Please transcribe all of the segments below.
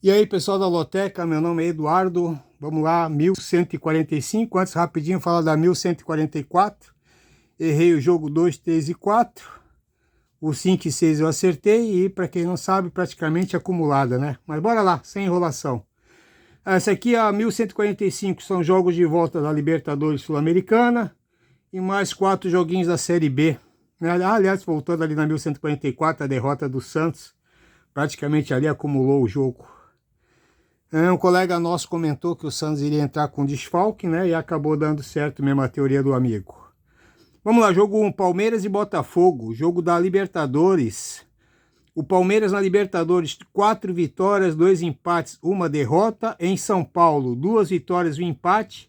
E aí, pessoal da Loteca, meu nome é Eduardo. Vamos lá, 1145. Antes, rapidinho, falar da 1144. Errei o jogo 2, 3 e 4. O 5 e 6 eu acertei e, para quem não sabe, praticamente acumulada, né? Mas bora lá, sem enrolação. Essa aqui, a 1145, são jogos de volta da Libertadores Sul-Americana e mais 4 joguinhos da Série B. Aliás, voltando ali na 1144, a derrota do Santos, praticamente ali acumulou o jogo. Um colega nosso comentou que o Santos iria entrar com desfalque, né? E acabou dando certo mesmo a teoria do amigo. Vamos lá, jogo 1, Palmeiras e Botafogo, jogo da Libertadores. O Palmeiras na Libertadores, 4 vitórias, 2 empates, 1 derrota. Em São Paulo, 2 vitórias, 1 empate.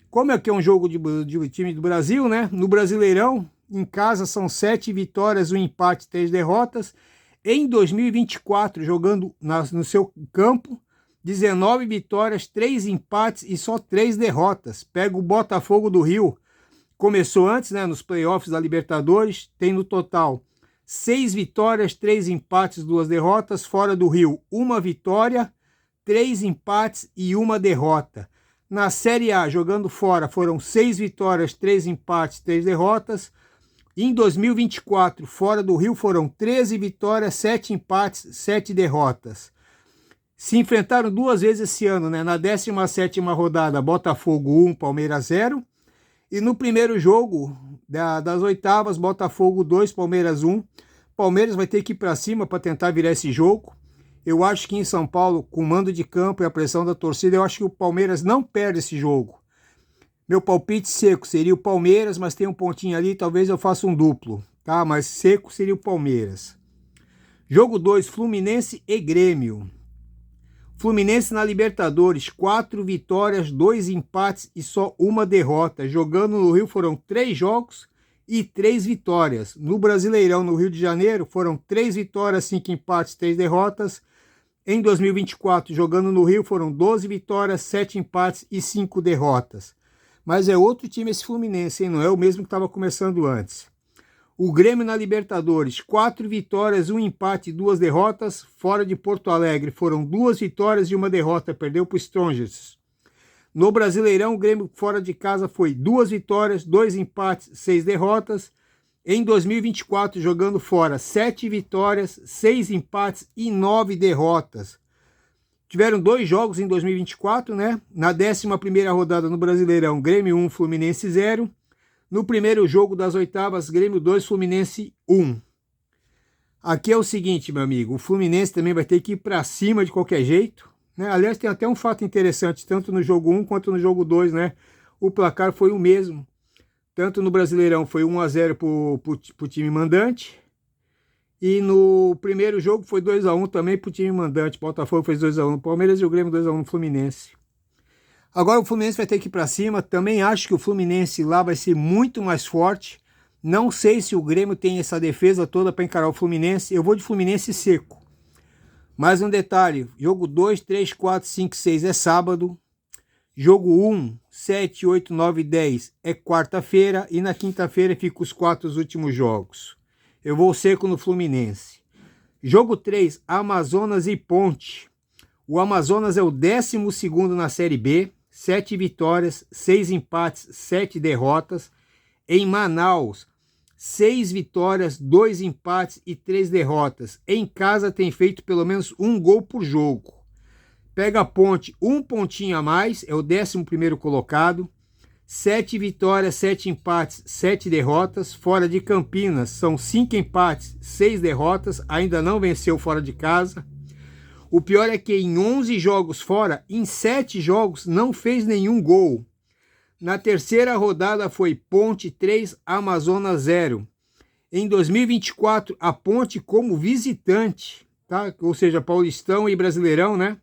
Como é que é um jogo de time do Brasil, né? No Brasileirão, em casa são 7 vitórias, 1 empate, 3 derrotas. Em 2024, jogando no seu campo, 19 vitórias, 3 empates e só 3 derrotas. Pega o Botafogo do Rio. Começou antes, né, nos playoffs da Libertadores. Tem no total 6 vitórias, 3 empates, 2 derrotas. Fora do Rio, 1 vitória, 3 empates e 1 derrota. Na Série A, jogando fora, foram 6 vitórias, 3 empates, 3 derrotas. Em 2024, fora do Rio, foram 13 vitórias, 7 empates, 7 derrotas. Se enfrentaram 2 vezes esse ano, né? Na 17ª rodada, Botafogo 1, Palmeiras 0. E no primeiro jogo das oitavas, Botafogo 2, Palmeiras 1. Palmeiras vai ter que ir para cima para tentar virar esse jogo. Eu acho que em São Paulo, com o mando de campo e a pressão da torcida, eu acho que o Palmeiras não perde esse jogo. Meu palpite seco seria o Palmeiras, mas tem um pontinho ali, talvez eu faça um duplo, tá? Mas seco seria o Palmeiras. Jogo 2, Fluminense e Grêmio. Fluminense na Libertadores, 4 vitórias, 2 empates e só 1 derrota. Jogando no Rio foram 3 jogos e 3 vitórias. No Brasileirão, no Rio de Janeiro, foram 3 vitórias, 5 empates, 3 derrotas. Em 2024, jogando no Rio, foram 12 vitórias, 7 empates e 5 derrotas. Mas é outro time esse Fluminense, hein? Não é o mesmo que estava começando antes. O Grêmio na Libertadores, 4 vitórias, 1 empate e 2 derrotas. Fora de Porto Alegre, foram 2 vitórias e 1 derrota, perdeu para o Strongers. No Brasileirão, o Grêmio fora de casa foi 2 vitórias, 2 empates, 6 derrotas. Em 2024, jogando fora, 7 vitórias, 6 empates e 9 derrotas. Tiveram 2 jogos em 2024, né? Na 11ª rodada no Brasileirão, Grêmio 1, Fluminense 0. No primeiro jogo das oitavas, Grêmio 2, Fluminense 1. Aqui é o seguinte, meu amigo, o Fluminense também vai ter que ir para cima de qualquer jeito, né? Aliás, tem até um fato interessante, tanto no jogo 1 quanto no jogo 2, né? O placar foi o mesmo. Tanto no Brasileirão foi 1-0 pro time mandante. E no primeiro jogo foi 2-1 também pro time mandante. Botafogo fez 2-1 no Palmeiras e o Grêmio 2-1 no Fluminense. Agora o Fluminense vai ter que ir para cima. Também acho que o Fluminense lá vai ser muito mais forte. Não sei se o Grêmio tem essa defesa toda para encarar o Fluminense. Eu vou de Fluminense seco. Mais um detalhe. Jogo 2, 3, 4, 5, 6 é sábado. Jogo 1, 7, 8, 9 e 10 é quarta-feira. E na quinta-feira fica os 4 últimos jogos. Eu vou seco no Fluminense. Jogo 3, Amazonas e Ponte. O Amazonas é o 12º na Série B. 7 vitórias, 6 empates, 7 derrotas. Em Manaus, 6 vitórias, 2 empates e 3 derrotas. Em casa tem feito pelo menos 1 gol por jogo. Pega a Ponte, 1 pontinho a mais, é o 11º colocado. 7 vitórias, 7 empates, 7 derrotas. Fora de Campinas, são 5 empates, 6 derrotas. Ainda não venceu fora de casa. O pior é que em 11 jogos fora, em 7 jogos, não fez nenhum gol. Na terceira rodada foi Ponte 3, Amazonas 0. Em 2024, a Ponte como visitante, tá? Ou seja, Paulistão e Brasileirão, né?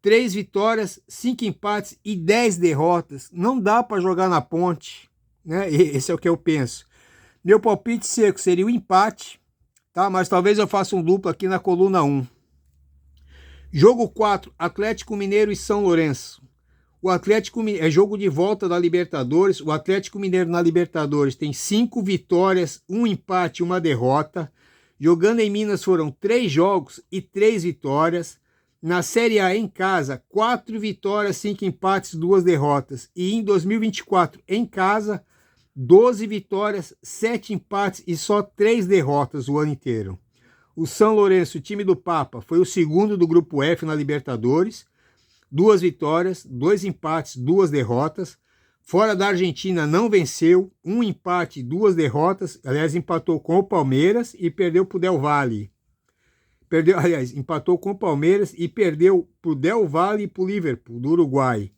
3 vitórias, 5 empates e 10 derrotas. Não dá para jogar na Ponte, né? Esse é o que eu penso. Meu palpite seco seria o empate, tá? Mas talvez eu faça um duplo aqui na coluna 1. Jogo 4, Atlético Mineiro e São Lourenço. O Atlético é jogo de volta da Libertadores. O Atlético Mineiro na Libertadores tem 5 vitórias, 1 empate e 1 derrota. Jogando em Minas foram 3 jogos e 3 vitórias. Na Série A em casa, 4 vitórias, 5 empates, 2 derrotas. E em 2024, em casa, 12 vitórias, 7 empates e só 3 derrotas o ano inteiro. O São Lourenço, time do Papa, foi o segundo do Grupo F na Libertadores. 2 vitórias, 2 empates, 2 derrotas. Fora da Argentina não venceu, 1 empate, 2 derrotas. Aliás, empatou com o Palmeiras e perdeu para o Del Valle. Empatou com o Palmeiras e perdeu para o Del Valle e para o Liverpool, do Uruguai.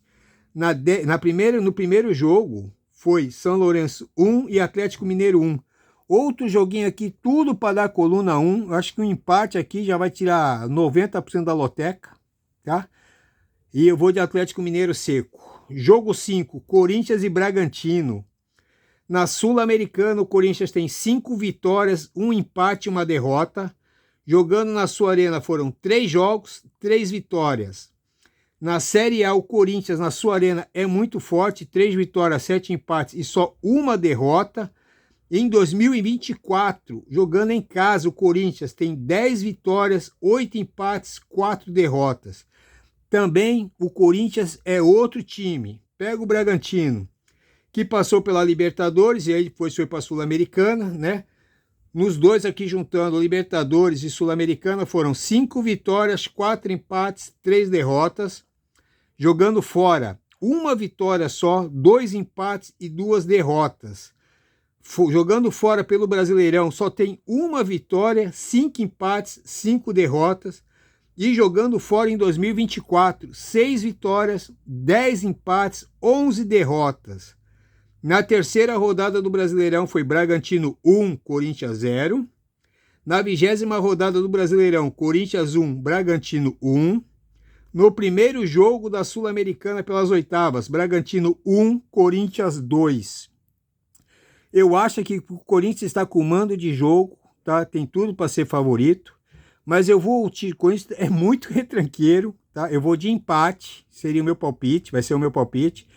No primeiro jogo foi São Lourenço 1 e Atlético Mineiro 1. Outro joguinho aqui, tudo para dar coluna 1. Acho que um empate aqui já vai tirar 90% da loteca, tá? E eu vou de Atlético Mineiro seco. Jogo 5, Corinthians e Bragantino. Na Sul-Americana, o Corinthians tem 5 vitórias, 1 empate e 1 derrota. Jogando na sua arena foram 3 jogos, 3 vitórias. Na Série A, o Corinthians na sua arena é muito forte, 3 vitórias, 7 empates e só 1 derrota. Em 2024, jogando em casa, o Corinthians tem 10 vitórias, 8 empates, 4 derrotas. Também o Corinthians é outro time. Pega o Bragantino, que passou pela Libertadores e aí depois foi para a Sul-Americana, né? Nos dois aqui juntando, Libertadores e Sul-Americana, foram 5 vitórias, 4 empates, 3 derrotas. Jogando fora, 1 vitória só, 2 empates e 2 derrotas. Jogando fora pelo Brasileirão, só tem 1 vitória, 5 empates, 5 derrotas. E jogando fora em 2024, 6 vitórias, 10 empates, 11 derrotas. Na terceira rodada do Brasileirão foi Bragantino 1, Corinthians 0. Na 20ª rodada do Brasileirão, Corinthians 1, Bragantino 1. No primeiro jogo da Sul-Americana pelas oitavas, Bragantino 1, Corinthians 2. Eu acho que o Corinthians está com mando de jogo, tá? Tem tudo para ser favorito, mas eu vou, o Corinthians é muito retranqueiro, tá? Eu vou de empate, seria o meu palpite, vai ser o meu palpite.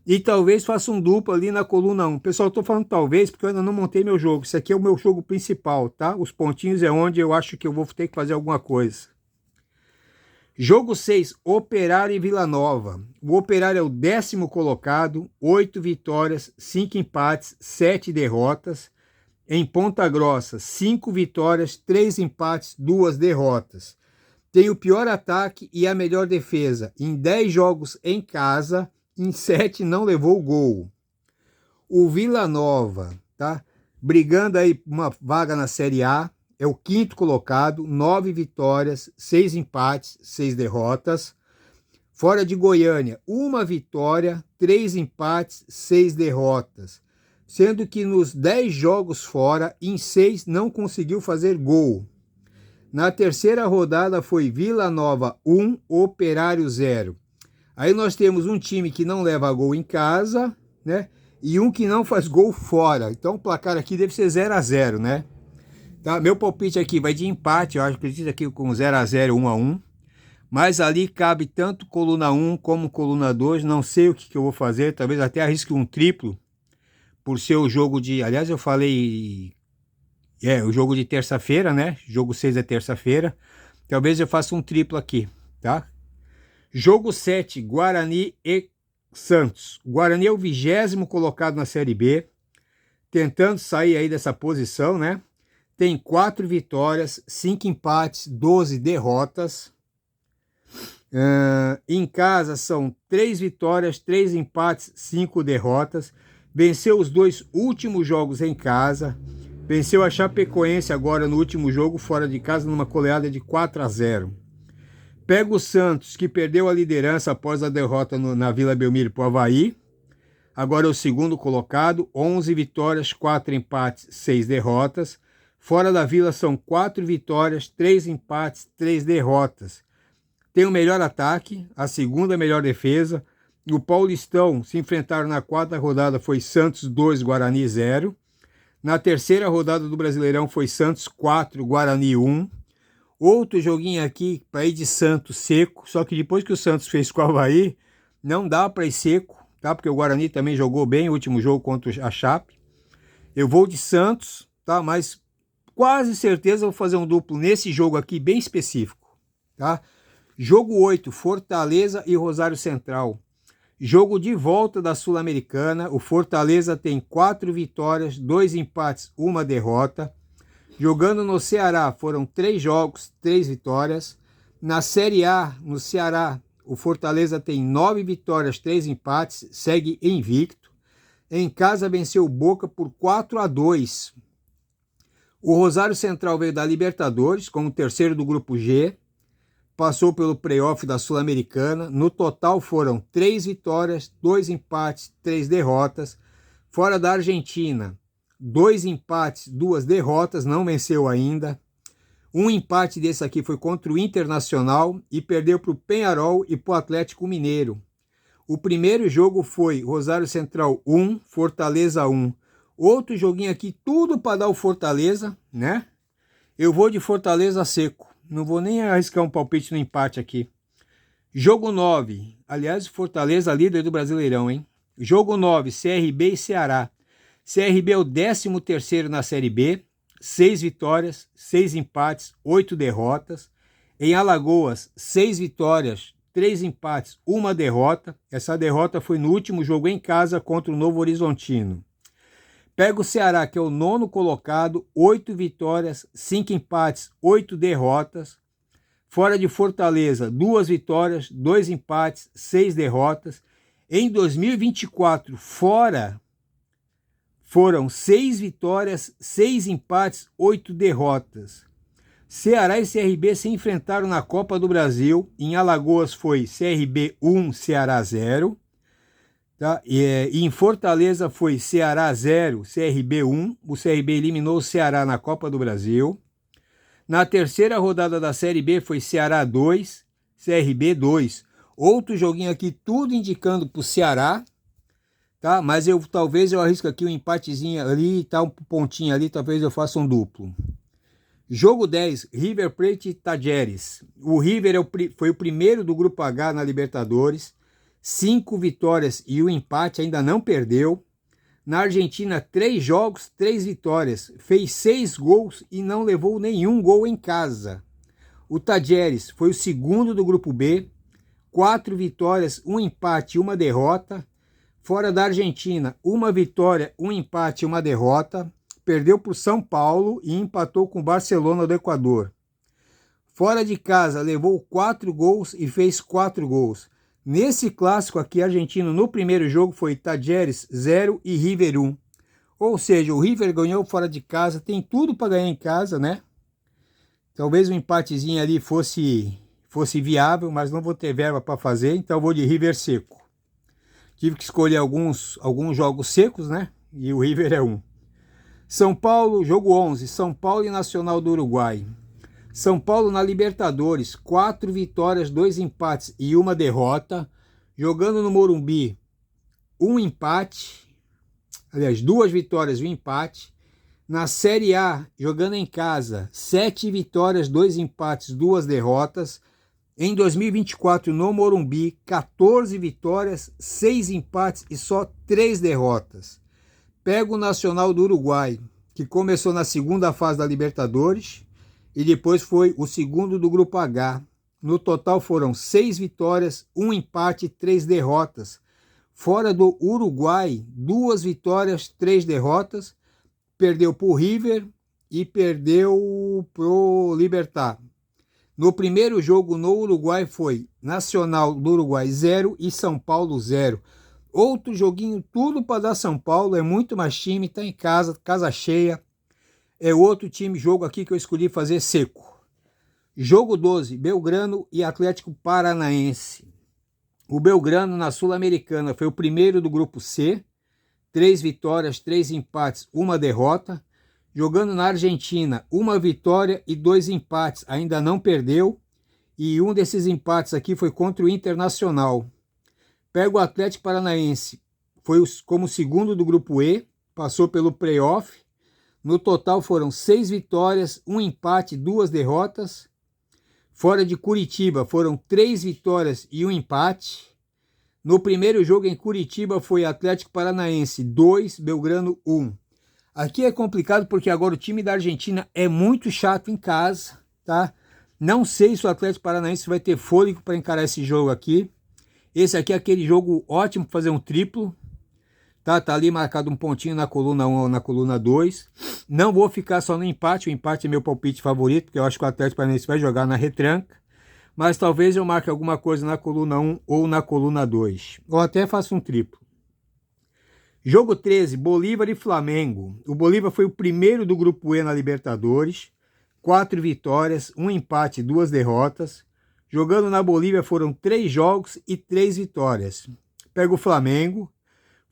E talvez faça um duplo ali na coluna 1. Pessoal, eu tô falando talvez porque eu ainda não montei meu jogo. Isso aqui é o meu jogo principal, tá? Os pontinhos é onde eu acho que eu vou ter que fazer alguma coisa. Jogo 6, Operário e Vila Nova. O Operário é o 10º colocado, 8 vitórias, 5 empates, 7 derrotas. Em Ponta Grossa, 5 vitórias, 3 empates, 2 derrotas. Tem o pior ataque e a melhor defesa. Em 10 jogos em casa, em 7 não levou gol. O Vila Nova, tá? Brigando aí uma vaga na Série A, é o 5º colocado, 9 vitórias, 6 empates, 6 derrotas. Fora de Goiânia, 1 vitória, 3 empates, 6 derrotas. Sendo que nos 10 jogos fora, em 6 não conseguiu fazer gol. Na terceira rodada foi Vila Nova 1, Operário 0. Aí nós temos um time que não leva gol em casa, né? E um que não faz gol fora. Então o placar aqui deve ser 0-0, né? Tá? Meu palpite aqui vai de empate, eu acredito aqui com 0-0, 1-1. Mas ali cabe tanto coluna 1 como coluna 2. Não sei o que eu vou fazer, talvez até arrisque um triplo. Por ser o jogo de... Aliás, eu falei... o jogo de terça-feira, né? Jogo 6 é terça-feira. Talvez eu faça um triplo aqui, tá? Jogo 7, Guarani e Santos. O Guarani é o 20º colocado na Série B, tentando sair aí dessa posição, né? Tem 4 vitórias, 5 empates, 12 derrotas. Em casa são 3 vitórias, 3 empates, 5 derrotas. Venceu os 2 últimos jogos em casa. Venceu a Chapecoense agora no último jogo, fora de casa, numa goleada de 4-0. Pega o Santos, que perdeu a liderança após a derrota na Vila Belmiro para o Avaí. Agora é o 2º colocado, 11 vitórias, 4 empates, 6 derrotas. Fora da Vila são 4 vitórias, 3 empates, 3 derrotas. Tem o melhor ataque, a 2ª melhor defesa. No Paulistão, se enfrentaram na 4ª rodada, foi Santos 2, Guarani 0. Na terceira rodada do Brasileirão foi Santos 4, Guarani 1. Outro joguinho aqui para ir de Santos seco, só que depois que o Santos fez com o Avaí, não dá para ir seco, tá? Porque o Guarani também jogou bem o último jogo contra a Chape. Eu vou de Santos, tá? Mas quase certeza vou fazer um duplo nesse jogo aqui bem específico, tá? Jogo 8, Fortaleza e Rosário Central. Jogo de volta da Sul-Americana. O Fortaleza tem 4 vitórias, 2 empates, 1 derrota. Jogando no Ceará, foram 3 jogos, 3 vitórias. Na Série A, no Ceará, o Fortaleza tem 9 vitórias, 3 empates, segue invicto. Em casa, venceu o Boca por 4-2. O Rosário Central veio da Libertadores, como terceiro do Grupo G. Passou pelo playoff da Sul-Americana. No total foram 3 vitórias, 2 empates, 3 derrotas. Fora da Argentina, 2 empates, 2 derrotas, não venceu ainda. Um empate desse aqui foi contra o Internacional e perdeu para o Peñarol e para o Atlético Mineiro. O primeiro jogo foi Rosário Central 1, Fortaleza 1. Outro joguinho aqui, tudo para dar o Fortaleza, né? Eu vou de Fortaleza seco. Não vou nem arriscar um palpite no empate aqui. Jogo 9. Aliás, Fortaleza líder do Brasileirão, hein? Jogo 9, CRB e Ceará. CRB é o 13º na Série B. 6 vitórias, 6 empates, 8 derrotas. Em Alagoas, 6 vitórias, 3 empates, 1 derrota. Essa derrota foi no último jogo em casa contra o Novo Horizontino. Pega o Ceará, que é o 9º colocado, 8 vitórias, 5 empates, 8 derrotas. Fora de Fortaleza, 2 vitórias, 2 empates, 6 derrotas. Em 2024, fora, foram 6 vitórias, 6 empates, 8 derrotas. Ceará e CRB se enfrentaram na Copa do Brasil. Em Alagoas foi CRB 1, Ceará 0. Tá? E em Fortaleza foi Ceará 0, CRB 1. O CRB eliminou o Ceará na Copa do Brasil. Na terceira rodada da Série B foi Ceará 2, CRB 2. Outro joguinho aqui, tudo indicando para o Ceará. Tá? Mas talvez eu arrisco aqui um empatezinho ali, tá? Um pontinho ali, talvez eu faça um duplo. Jogo 10, River Plate e Tajeres. O River foi o primeiro do Grupo H na Libertadores. 5 vitórias e 1 empate, ainda não perdeu. Na Argentina, 3 jogos, 3 vitórias. Fez 6 gols e não levou nenhum gol em casa. O Tajeres foi o segundo do Grupo B. 4 vitórias, 1 empate e 1 derrota. Fora da Argentina, 1 vitória, 1 empate e 1 derrota. Perdeu para o São Paulo e empatou com o Barcelona do Equador. Fora de casa, levou 4 gols e fez 4 gols. Nesse clássico aqui, argentino, no primeiro jogo foi Tajeres 0 e River 1. Ou seja, o River ganhou fora de casa, tem tudo para ganhar em casa, né? Talvez um empatezinho ali fosse viável, mas não vou ter verba para fazer, então vou de River seco. Tive que escolher alguns jogos secos, né? E o River é um. São Paulo, jogo 11, São Paulo e Nacional do Uruguai. São Paulo na Libertadores, 4 vitórias, 2 empates e 1 derrota. Jogando no Morumbi, 1 empate. Aliás, 2 vitórias e 1 empate. Na Série A, jogando em casa, 7 vitórias, 2 empates, 2 derrotas. Em 2024, no Morumbi, 14 vitórias, 6 empates e só 3 derrotas. Pega o Nacional do Uruguai, que começou na segunda fase da Libertadores e depois foi o segundo do Grupo H. No total foram 6 vitórias, 1 empate e 3 derrotas. Fora do Uruguai, 2 vitórias, 3 derrotas. Perdeu para o River e perdeu para o Libertad. No primeiro jogo no Uruguai foi Nacional do Uruguai 0 e São Paulo 0. Outro joguinho, tudo para dar São Paulo, é muito mais time, está em casa, casa cheia. É outro jogo aqui que eu escolhi fazer seco. Jogo 12, Belgrano e Atlético Paranaense. O Belgrano na Sul-Americana foi o primeiro do Grupo C. 3 vitórias, 3 empates, 1 derrota. Jogando na Argentina, 1 vitória e 2 empates, ainda não perdeu. E um desses empates aqui foi contra o Internacional. Pega o Atlético Paranaense, foi como segundo do Grupo E, passou pelo playoff. No total foram 6 vitórias, 1 empate, 2 derrotas. Fora de Curitiba foram 3 vitórias e 1 empate. No primeiro jogo em Curitiba foi Atlético Paranaense 2, Belgrano 1. Aqui é complicado porque agora o time da Argentina é muito chato em casa, tá? Não sei se o Atlético Paranaense vai ter fôlego para encarar esse jogo aqui. Esse aqui é aquele jogo ótimo para fazer um triplo. Tá ali marcado um pontinho na coluna 1 ou na coluna 2. Não vou ficar só no empate. O empate é meu palpite favorito, porque eu acho que o Atlético Paranaense vai jogar na retranca. Mas talvez eu marque alguma coisa na coluna 1 ou na coluna 2. Ou até faça um triplo. Jogo 13, Bolívar e Flamengo. O Bolívar foi o primeiro do grupo E na Libertadores. 4 vitórias, 1 empate e 2 derrotas. Jogando na Bolívia foram 3 jogos e 3 vitórias. Pega o Flamengo.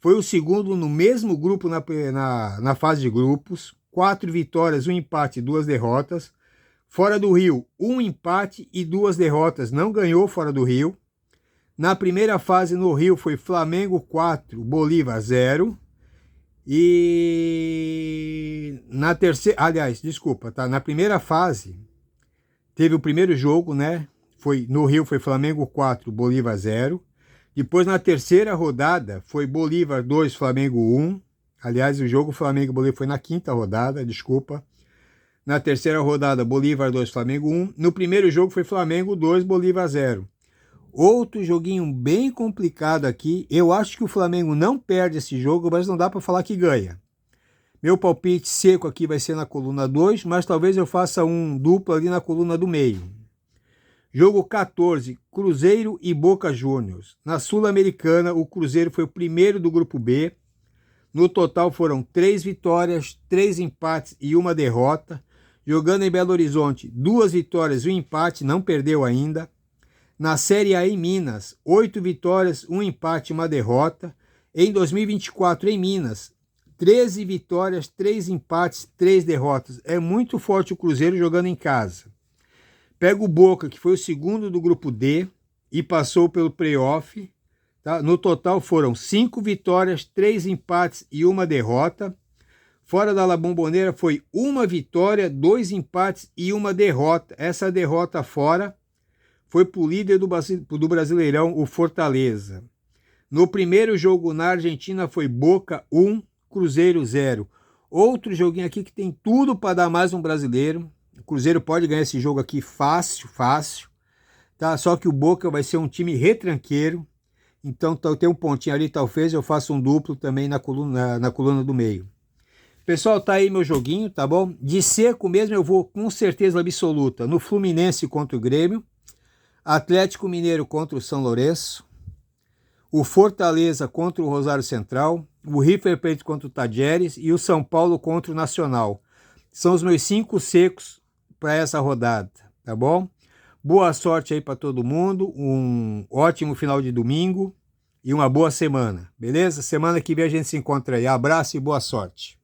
Foi o segundo no mesmo grupo na fase de grupos. 4 vitórias, 1 empate e 2 derrotas. Fora do Rio, 1 empate e 2 derrotas. Não ganhou fora do Rio. Na primeira fase no Rio foi Flamengo 4, Bolívar 0. E na terceira, aliás, desculpa, tá? Na primeira fase teve o primeiro jogo, né? No Rio foi Flamengo 4, Bolívar 0. Depois na terceira rodada foi Bolívar 2, Flamengo 1. Aliás, o jogo Flamengo e Bolívar foi na quinta rodada, desculpa. Na terceira rodada, Bolívar 2, Flamengo 1. No primeiro jogo foi Flamengo 2, Bolívar 0. Outro joguinho bem complicado aqui. Eu acho que o Flamengo não perde esse jogo, mas não dá para falar que ganha. Meu palpite seco aqui vai ser na coluna 2, mas talvez eu faça um duplo ali na coluna do meio. Jogo 14, Cruzeiro e Boca Juniors. Na Sul-Americana, o Cruzeiro foi o primeiro do grupo B. No total foram 3 vitórias, 3 empates e 1 derrota. Jogando em Belo Horizonte, 2 vitórias e 1 empate, não perdeu ainda. Na Série A em Minas, 8 vitórias, 1 empate e 1 derrota. Em 2024 em Minas, 13 vitórias, 3 empates, 3 derrotas. É muito forte o Cruzeiro jogando em casa. Pega o Boca, que foi o segundo do grupo D e passou pelo playoff. Tá? No total foram 5 vitórias, 3 empates e 1 derrota. Fora da La Bombonera foi 1 vitória, 2 empates e 1 derrota. Essa derrota fora foi para o líder do Brasileirão, o Fortaleza. No primeiro jogo na Argentina foi Boca 1, Cruzeiro 0. Outro joguinho aqui que tem tudo para dar mais um brasileiro. O Cruzeiro pode ganhar esse jogo aqui fácil, fácil. Tá? Só que o Boca vai ser um time retranqueiro. Então tem um pontinho ali, talvez eu faça um duplo também na coluna do meio. Pessoal, tá aí meu joguinho, tá bom? De seco mesmo eu vou com certeza absoluta no Fluminense contra o Grêmio. Atlético Mineiro contra o São Lourenço, o Fortaleza contra o Rosário Central, o River Plate contra o Tajeres e o São Paulo contra o Nacional. São os meus 5 secos para essa rodada, tá bom? Boa sorte aí para todo mundo, um ótimo final de domingo e uma boa semana, beleza? Semana que vem a gente se encontra aí. Abraço e boa sorte.